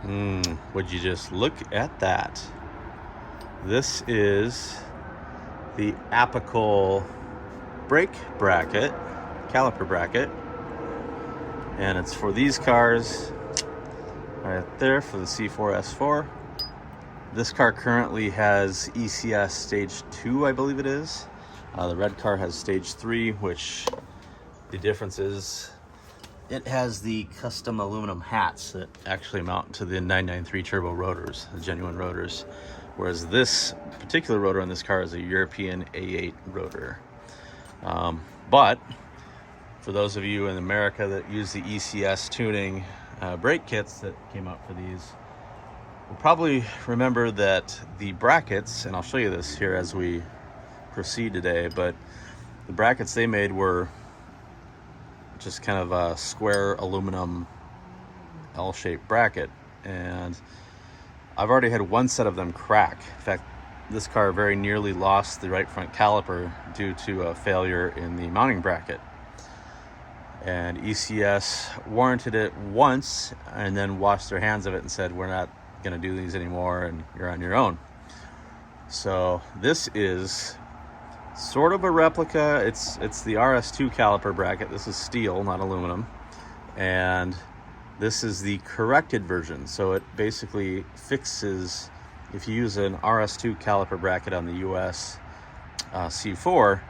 Would you just look at that? This is the Apikol brake bracket, caliper bracket, and it's for these cars right there for the C4 S4. This car currently has ECS stage 2, I believe it is. The red car has stage 3, which the difference is it has the custom aluminum hats that actually mount to the 993 turbo rotors, the genuine rotors. Whereas this particular rotor on this car is a European A8 rotor. But for those of you in America that use the ECS Tuning brake kits that came out for these, will probably remember that the brackets, and I'll show you this here as we proceed today, but the brackets they made were just kind of a square aluminum L-shaped bracket, and I've already had one set of them crack. In fact, this car very nearly lost the right front caliper due to a failure in the mounting bracket, and ECS warranted it once and then washed their hands of it and said, we're not going to do these anymore and you're on your own. So this is sort of a replica. It's the RS2 caliper bracket. This is steel, not aluminum, and this is the corrected version. So it basically fixes, if you use an RS2 caliper bracket on the US C4,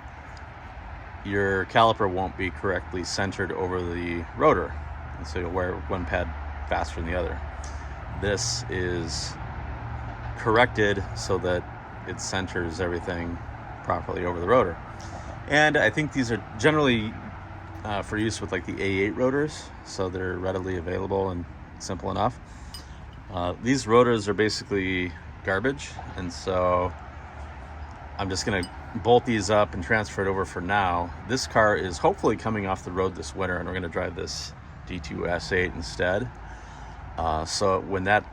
your caliper won't be correctly centered over the rotor, and so you'll wear one pad faster than the other. This is corrected so that it centers everything properly over the rotor. And I think these are generally for use with like the A8 rotors, so they're readily available and simple enough. These rotors are basically garbage, and so I'm just gonna bolt these up and transfer it over for now. This car is hopefully coming off the road this winter, and we're gonna drive this D2 S8 instead. So when that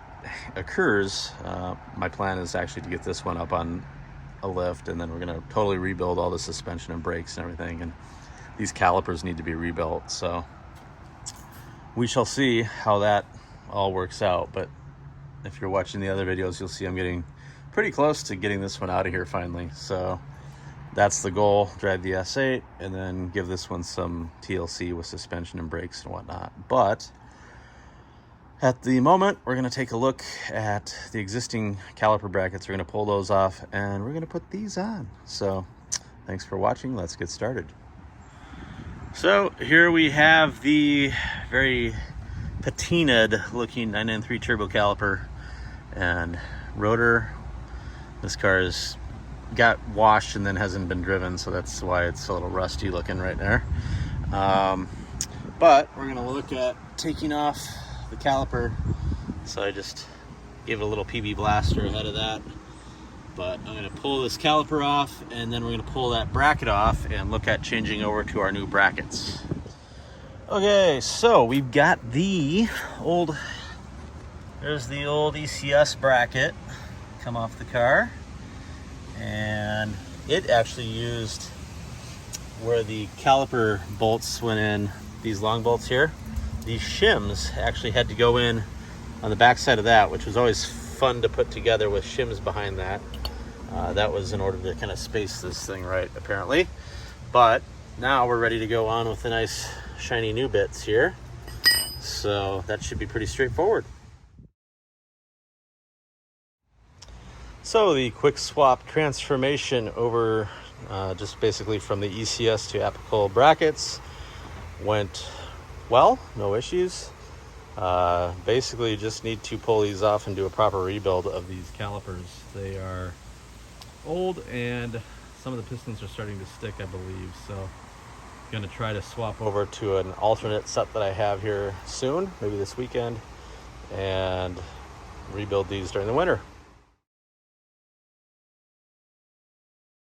occurs, my plan is actually to get this one up on a lift, and then we're going to totally rebuild all the suspension and brakes and everything, and these calipers need to be rebuilt. So we shall see how that all works out. But if you're watching the other videos, you'll see I'm getting pretty close to getting this one out of here finally. So that's the goal: drive the S8 and then give this one some TLC with suspension and brakes and whatnot. But at the moment, we're going to take a look at the existing caliper brackets. We're going to pull those off and we're going to put these on. So thanks for watching. Let's get started. So here we have the very patinaed looking 993 turbo caliper and rotor. This car's got washed and then hasn't been driven, so that's why it's a little rusty looking right there. But we're going to look at taking off the caliper, so I just gave it a little PB blaster ahead of that. But I'm going to pull this caliper off, and then we're going to pull that bracket off and look at changing over to our new brackets. Okay, so we've got there's the old ECS bracket come off the car, and it actually used where the caliper bolts went in, these long bolts here. These shims actually had to go in on the back side of that, which was always fun to put together with shims behind that. That was in order to kind of space this thing right, apparently. But now we're ready to go on with the nice shiny new bits here. So that should be pretty straightforward. So the quick swap transformation over just basically from the ECS to Apikol brackets went well, no issues. Basically you just need to pull these off and do a proper rebuild of these calipers. They are old and some of the pistons are starting to stick, I believe. So I'm going to try to swap over to an alternate set that I have here soon, maybe this weekend, and rebuild these during the winter.